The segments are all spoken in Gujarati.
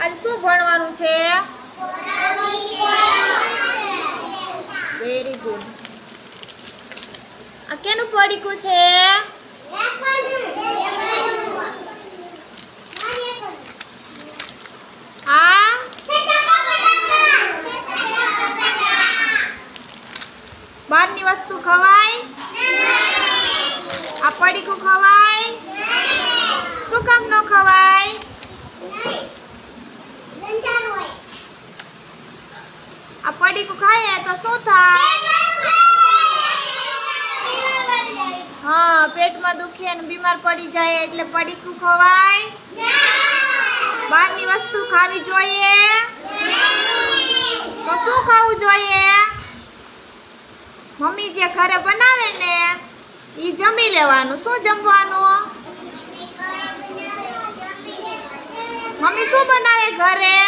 આજ શું ભણવાનું છે? Very good. આ કેનું પડીકું છે? આ બહારની વસ્તુ ખવાય? આ પડીકું ખવાય? શું કામ ન ખવાય? આ પડીકું ખાય તો શું થાય? હા, પેટમાં દુખે અને બીમાર પડી જાય એટલે પડીકું ખવાય? બહારની વસ્તુ ખાવી જોઈએ? તો શું ખાવું જોઈએ? મમ્મી જે ઘરે બનાવે ને ઈ જમી લેવાનું. શું જમવાનું? મમ્મી શું બનાવે ઘરે?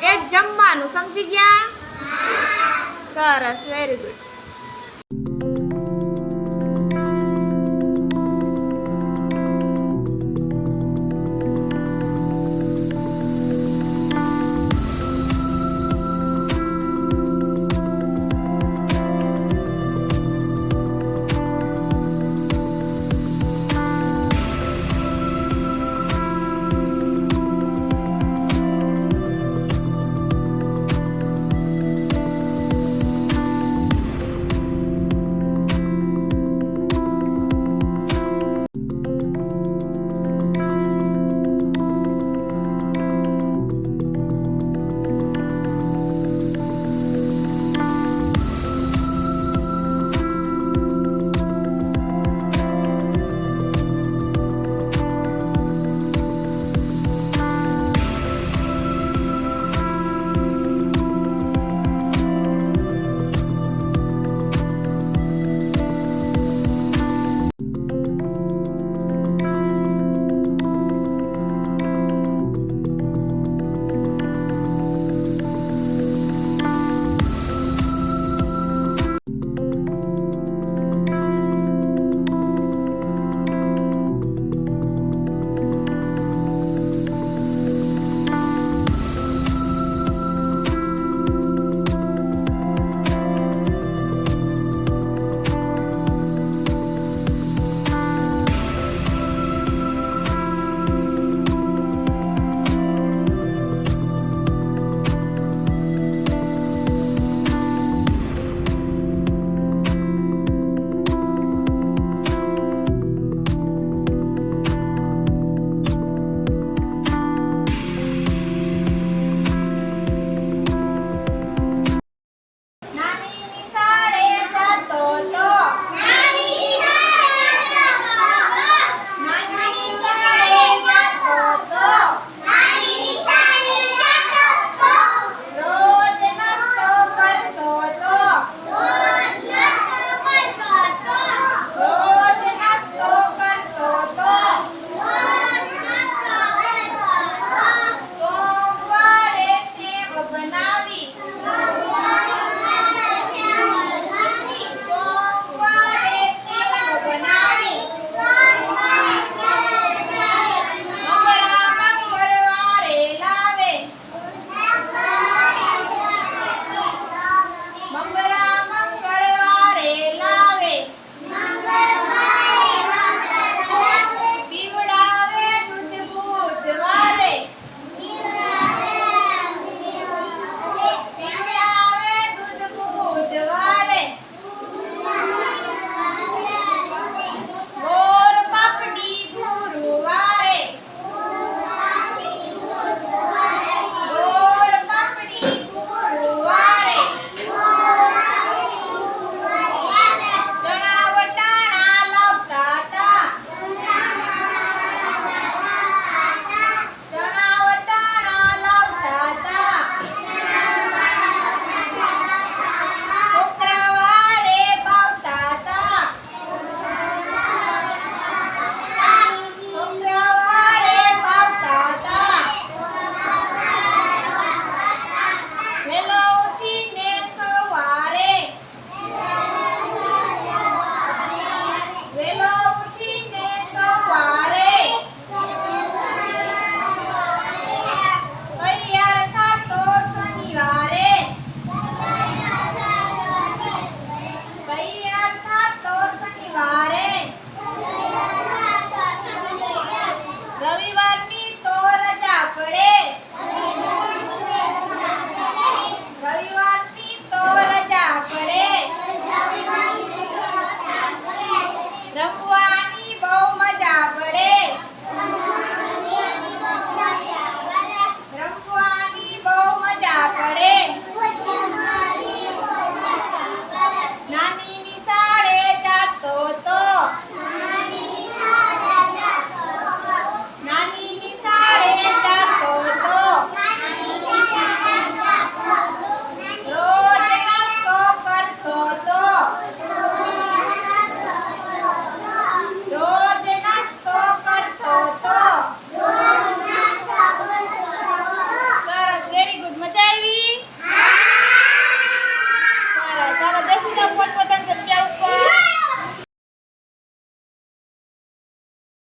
એ જ જમવાનું. સમજી ગયા? સરસ, વેરી ગુડ.